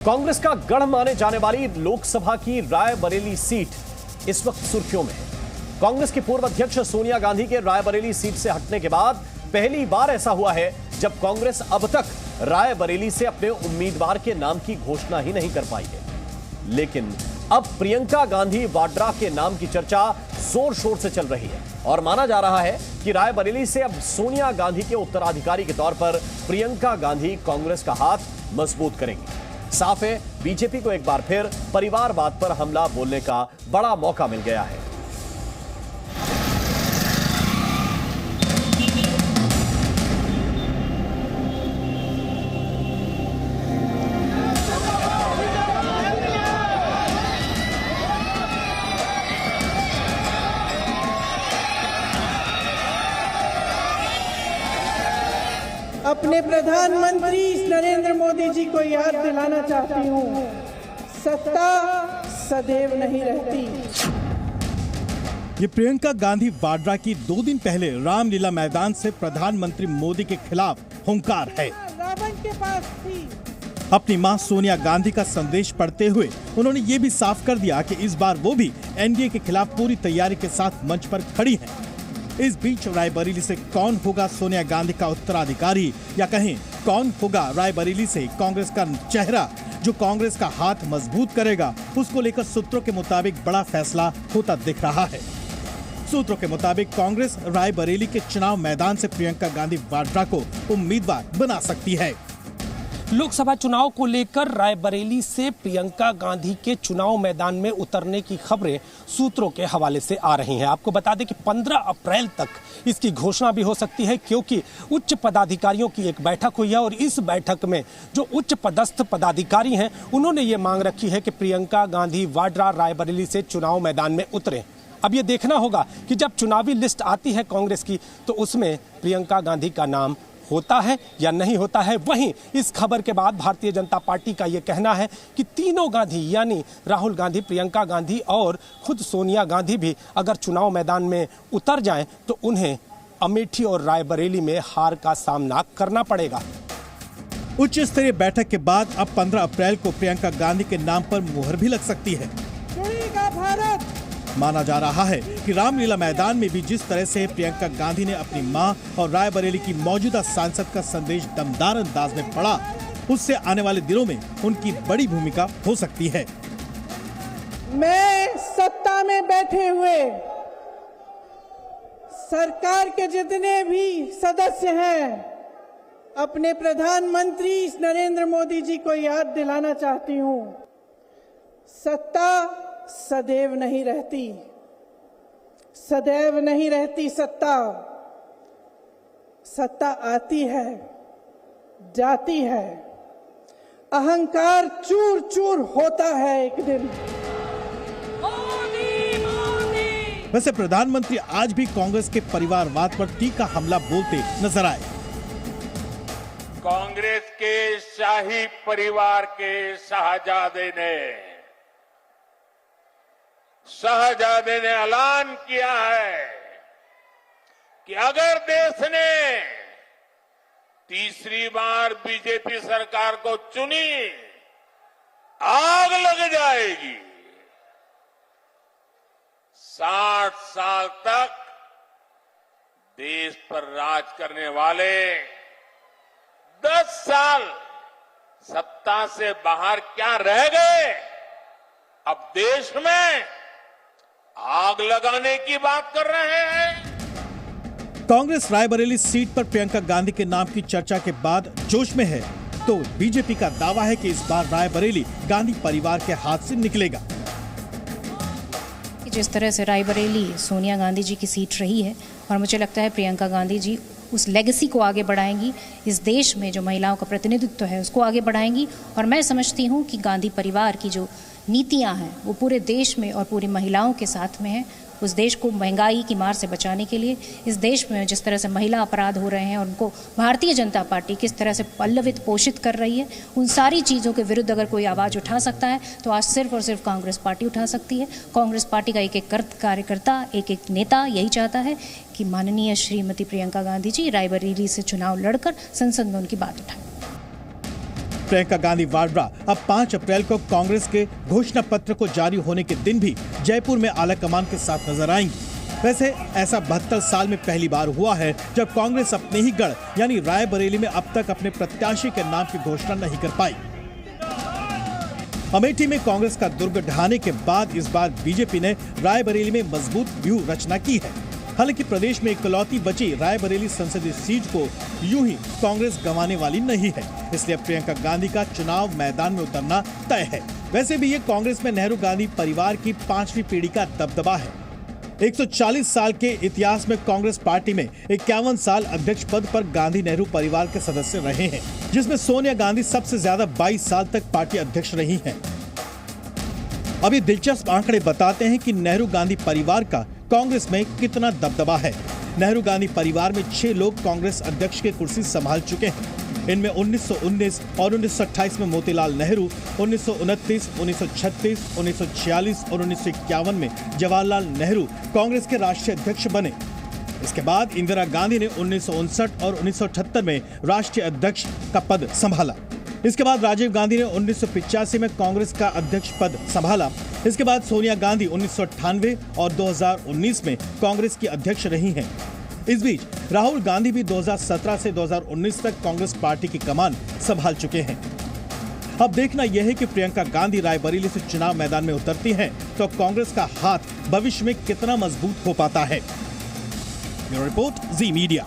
कांग्रेस का गढ़ माने जाने वाली लोकसभा की रायबरेली सीट इस वक्त सुर्खियों में है। कांग्रेस की पूर्व अध्यक्ष सोनिया गांधी के रायबरेली सीट से हटने के बाद पहली बार ऐसा हुआ है जब कांग्रेस अब तक रायबरेली से अपने उम्मीदवार के नाम की घोषणा ही नहीं कर पाई है। लेकिन अब प्रियंका गांधी वाड्रा के नाम की चर्चा जोर शोर से चल रही है और माना जा रहा है कि रायबरेली से अब सोनिया गांधी के उत्तराधिकारी के तौर पर प्रियंका गांधी कांग्रेस का हाथ मजबूत करेंगी। साफ है, बीजेपी को एक बार फिर परिवारवाद पर हमला बोलने का बड़ा मौका मिल गया है। अपने प्रधानमंत्री नरेंद्र मोदी जी को याद दिलाना चाहती हूँ, सत्ता सदैव नहीं रहती। ये प्रियंका गांधी वाड्रा की 2 दिन पहले रामलीला मैदान से प्रधानमंत्री मोदी के खिलाफ हुंकार है। रावण के पास थी। अपनी मां सोनिया गांधी का संदेश पढ़ते हुए उन्होंने ये भी साफ कर दिया कि इस बार वो भी एनडीए के खिलाफ पूरी तैयारी के साथ मंच पर खड़ी हैं। इस बीच रायबरेली से कौन होगा सोनिया गांधी का उत्तराधिकारी या कहें कौन होगा रायबरेली से कांग्रेस का चेहरा जो कांग्रेस का हाथ मजबूत करेगा, उसको लेकर सूत्रों के मुताबिक बड़ा फैसला होता दिख रहा है। सूत्रों के मुताबिक कांग्रेस रायबरेली के चुनाव मैदान से प्रियंका गांधी वाड्रा को उम्मीदवार बना सकती है। लोकसभा चुनाव को लेकर रायबरेली से प्रियंका गांधी के चुनाव मैदान में उतरने की खबरें सूत्रों के हवाले से आ रही हैं। आपको बता दें कि 15 अप्रैल तक इसकी घोषणा भी हो सकती है, क्योंकि उच्च पदाधिकारियों की एक बैठक हुई है और इस बैठक में जो उच्च पदस्थ पदाधिकारी हैं उन्होंने ये मांग रखी है कि प्रियंका गांधी वाड्रा रायबरेली से चुनाव मैदान में उतरे। अब ये देखना होगा कि जब चुनावी लिस्ट आती है कांग्रेस की तो उसमें प्रियंका गांधी का नाम होता है या नहीं होता है। वहीं इस खबर के बाद भारतीय जनता पार्टी का यह कहना है कि तीनों गांधी यानी राहुल गांधी, प्रियंका गांधी और खुद सोनिया गांधी भी अगर चुनाव मैदान में उतर जाएं तो उन्हें अमेठी और रायबरेली में हार का सामना करना पड़ेगा। उच्च स्तरीय बैठक के बाद अब 15 अप्रैल को प्रियंका गांधी के नाम पर मुहर भी लग सकती है। जुड़ेगा भारत। माना जा रहा है कि रामलीला मैदान में भी जिस तरह से प्रियंका गांधी ने अपनी मां और रायबरेली की मौजूदा सांसद का संदेश दमदार अंदाज में पढ़ा, उससे आने वाले दिनों में उनकी बड़ी भूमिका हो सकती है। मैं सत्ता में बैठे हुए सरकार के जितने भी सदस्य हैं अपने प्रधानमंत्री नरेंद्र मोदी जी को याद दिलाना चाहती हूँ, सत्ता सदैव नहीं रहती, सदैव नहीं रहती। सत्ता आती है, जाती है, अहंकार चूर चूर होता है एक दिन। वैसे प्रधानमंत्री आज भी कांग्रेस के परिवारवाद पर तीखा हमला बोलते नजर आए। कांग्रेस के शाही परिवार के शहजादे ने ऐलान किया है कि अगर देश ने तीसरी बार बीजेपी सरकार को चुनी, आग लग जाएगी। 60 साल तक देश पर राज करने वाले 10 साल सत्ता से बाहर क्या रह गए, अब देश में आग लगाने की बात कर रहे हैं। कांग्रेस रायबरेली सीट पर प्रियंका गांधी के नाम की चर्चा के बाद जोश में है, तो बीजेपी का दावा है कि इस बार रायबरेली गांधी परिवार के हाथ से निकलेगा। जिस तरह से रायबरेली सोनिया गांधी जी की सीट रही है और मुझे लगता है प्रियंका गांधी जी उस लेगेसी को आगे बढ़ाएंगी, इस देश में जो महिलाओं का प्रतिनिधित्व है उसको आगे बढ़ाएंगी। और मैं समझती हूँ कि गांधी परिवार की जो नीतियां हैं वो पूरे देश में और पूरी महिलाओं के साथ में है। उस देश को महंगाई की मार से बचाने के लिए, इस देश में जिस तरह से महिला अपराध हो रहे हैं उनको भारतीय जनता पार्टी किस तरह से पल्लवित पोषित कर रही है, उन सारी चीज़ों के विरुद्ध अगर कोई आवाज़ उठा सकता है तो आज सिर्फ और सिर्फ कांग्रेस पार्टी उठा सकती है। कांग्रेस पार्टी का एक एक कार्यकर्ता, एक एक नेता यही चाहता है कि माननीय श्रीमती प्रियंका गांधी जी रायबरेली से चुनाव लड़कर संसद में उनकी बात उठाएं। प्रियंका गांधी वाड्रा अब 5 अप्रैल को कांग्रेस के घोषणा पत्र को जारी होने के दिन भी जयपुर में आलाकमान के साथ नजर आएंगी। वैसे ऐसा 72 साल में पहली बार हुआ है जब कांग्रेस अपने ही गढ़ यानी रायबरेली में अब तक अपने प्रत्याशी के नाम की घोषणा नहीं कर पाई। अमेठी में कांग्रेस का दुर्ग ढहाने के बाद इस बार बीजेपी ने रायबरेली में मजबूत व्यूह रचना की है। हालांकि प्रदेश में इकलौती बची रायबरेली संसदीय सीट को यूं ही कांग्रेस गंवाने वाली नहीं है, इसलिए प्रियंका गांधी का चुनाव मैदान में उतरना तय है। वैसे भी ये कांग्रेस में नेहरू गांधी परिवार की 5वीं पीढ़ी का दबदबा है। 140 साल के इतिहास में कांग्रेस पार्टी में 51 साल अध्यक्ष पद पर गांधी नेहरू परिवार के सदस्य रहे हैं, जिसमें सोनिया गांधी सबसे ज्यादा 22 साल तक पार्टी अध्यक्ष रही हैं। अभी दिलचस्प आंकड़े बताते हैं कि नेहरू गांधी परिवार का कांग्रेस में कितना दबदबा है। नेहरू गांधी परिवार में 6 लोग कांग्रेस अध्यक्ष की कुर्सी संभाल चुके हैं। इनमें 1919 और 1928 में मोतीलाल नेहरू, 1929, 1936, 1946 और 1951 में जवाहरलाल नेहरू कांग्रेस के राष्ट्रीय अध्यक्ष बने। इसके बाद इंदिरा गांधी ने 1959 और 1978 में राष्ट्रीय अध्यक्ष का पद संभाला। इसके बाद राजीव गांधी ने 1985 में कांग्रेस का अध्यक्ष पद संभाला। इसके बाद सोनिया गांधी 1998 और 2019 में कांग्रेस की अध्यक्ष रही हैं। इस बीच राहुल गांधी भी 2017 से 2019 तक कांग्रेस पार्टी की कमान संभाल चुके हैं। अब देखना यह है कि प्रियंका गांधी रायबरेली से चुनाव मैदान में उतरती हैं तो कांग्रेस का हाथ भविष्य में कितना मजबूत हो पाता है। ब्यूरो रिपोर्ट, जी मीडिया।